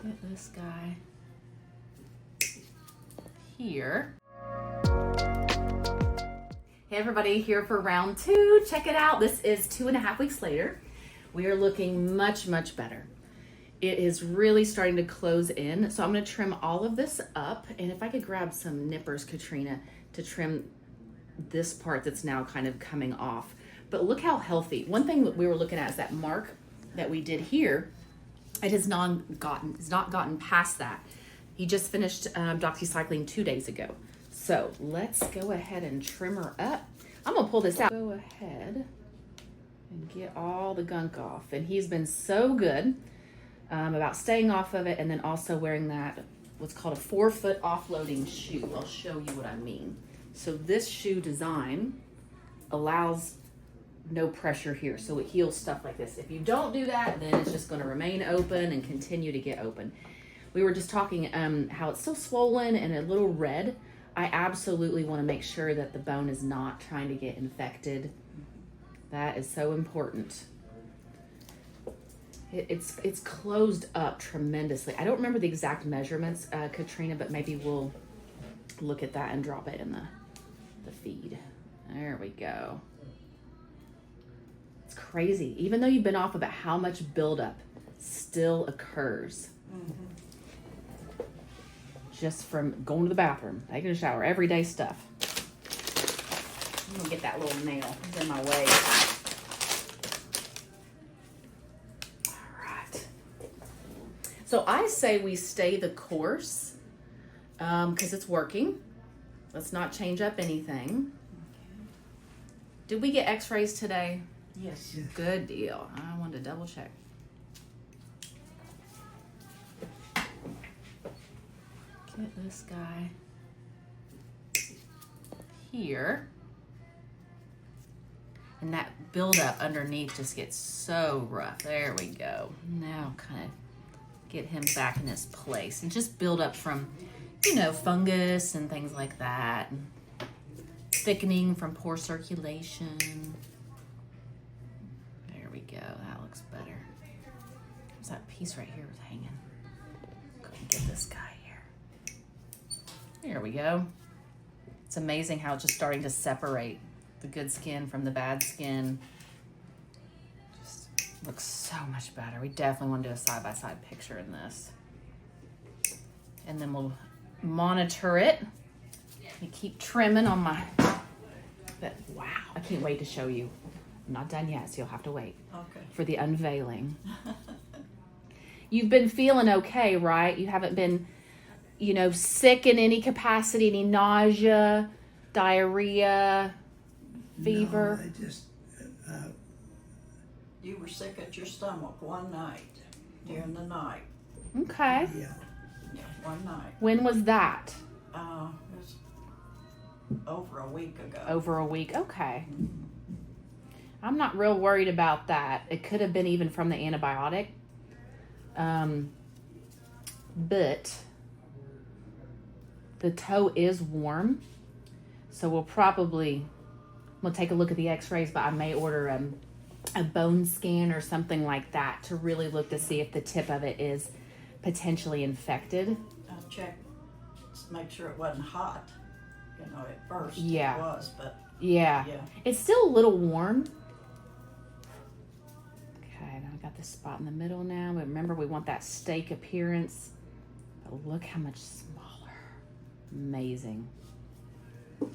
Get this guy here. Hey everybody, here for round 2. Check it out. This is 2.5 weeks later. We are looking much, much better. It is really starting to close in. So I'm gonna trim all of this up. And if I could grab some nippers, Katrina, to trim this part that's now kind of coming off. But look how healthy. One thing that we were looking at is that mark that we did here. It has not gotten past that. He just finished doxycycline 2 days ago. So let's go ahead and trim her up. I'm gonna pull this out. Go ahead and get all the gunk off. And he's been so good about staying off of it and then also wearing that, what's called a 4-foot offloading shoe. I'll show you what I mean. So this shoe design allows no pressure here, so it heals stuff like this. If you don't do that, then it's just gonna remain open and continue to get open. We were just talking how it's so swollen and a little red. I absolutely want to make sure that the bone is not trying to get infected. That is so important. It's closed up tremendously. I don't remember the exact measurements, Katrina, but maybe we'll look at that and drop it in the feed. There we go. It's crazy. Even though you've been off of it, how much buildup still occurs. Mm-hmm. Just from going to the bathroom, taking a shower, everyday stuff. I'm gonna get that little nail. It's in my way. All right. So I say we stay the course because it's working. Let's not change up anything. Did we get x-rays today? Yes. Good deal. I wanted to double check. Get this guy here. And that buildup underneath just gets so rough. There we go. Now kind of get him back in his place and just build up from, you know, fungus and things like that. And thickening from poor circulation. There we go. That looks better. There's that piece right here was hanging. Go and get this guy. There we go. It's amazing how it's just starting to separate the good skin from the bad skin. Just looks so much better. We definitely want to do a side-by-side picture in this. And then we'll monitor it. And keep trimming on my... But wow, I can't wait to show you. I'm not done yet, so you'll have to wait for the unveiling. You've been feeling okay, right? You haven't been... you know, sick in any capacity, any nausea, diarrhea, fever? No, I just... You were sick at your stomach one night, during the night. Okay. Yeah. Yeah, one night. When was that? It was over a week ago. Over a week, okay. I'm not real worried about that. It could have been even from the antibiotic. But... the toe is warm, so we'll take a look at the x-rays, but I may order a bone scan or something like that to really look to see if the tip of it is potentially infected. I checked to make sure it wasn't hot, you know, at first. Yeah. It was, but yeah. It's still a little warm. Okay, now we got this spot in the middle now. But remember, we want that steak appearance. But look how much smaller. Amazing. Do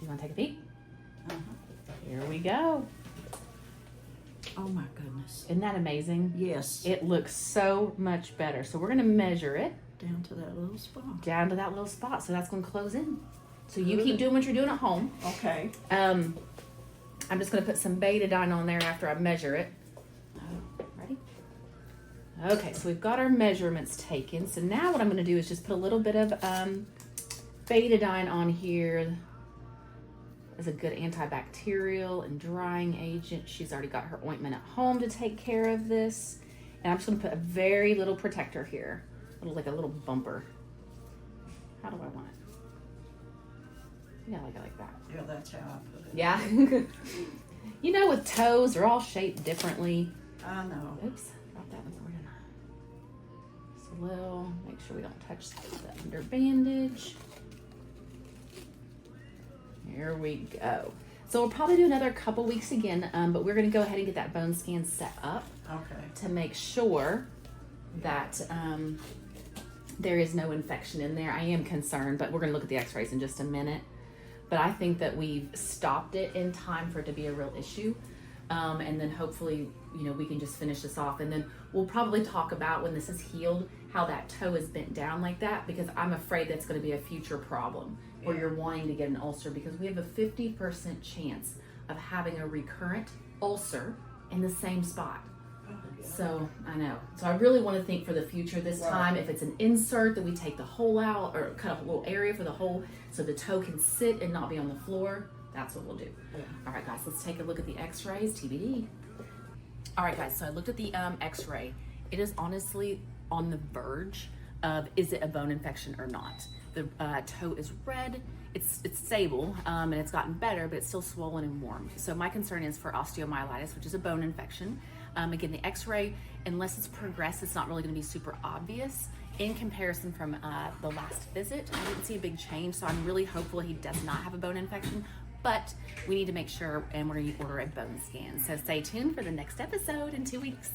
you want to take a peek? Here we go. oh my goodness. Isn't that amazing? Yes. It looks so much better. So we're going to measure it. Down to that little spot. Down to that little spot. So that's going to close in. So you keep doing what you're doing at home. Okay. I'm just going to put some betadine on there after I measure it. Ready? Okay, so we've got our measurements taken. So now what I'm going to do is just put a little bit of betadine on here as a good antibacterial and drying agent. She's already got her ointment at home to take care of this. And I'm just going to put a very little protector here. Like a little bumper. How do I want it? Yeah, like it like that. Yeah, that's how I put it. Yeah. You know, with toes, they're all shaped differently. I know. Oops, dropped that one. We're gonna well. Make sure we don't touch the under bandage. Here we go. So we'll probably do another couple weeks again, but we're gonna go ahead and get that bone scan set up to make sure that there is no infection in there. I am concerned, but we're gonna look at the x-rays in just a minute. But I think that we've stopped it in time for it to be a real issue. And then hopefully, you know, we can just finish this off. And then we'll probably talk about when this is healed, how that toe is bent down like that, because I'm afraid that's gonna be a future problem where you're wanting to get an ulcer, because we have a 50% chance of having a recurrent ulcer in the same spot. So I know. So I really want to think for the future this time, if it's an insert, that we take the hole out or cut a little area for the hole so the toe can sit and not be on the floor. That's what we'll do. All right, guys, let's take a look at the x-rays, TBD. All right, guys, so I looked at the x-ray. It is honestly on the verge of, is it a bone infection or not? The toe is red. It's stable and it's gotten better, but it's still swollen and warm. So my concern is for osteomyelitis, which is a bone infection. Again, the x-ray, unless it's progressed, it's not really gonna be super obvious. In comparison from the last visit, I didn't see a big change, so I'm really hopeful he does not have a bone infection, but we need to make sure, and we're gonna order a bone scan. So stay tuned for the next episode in 2 weeks.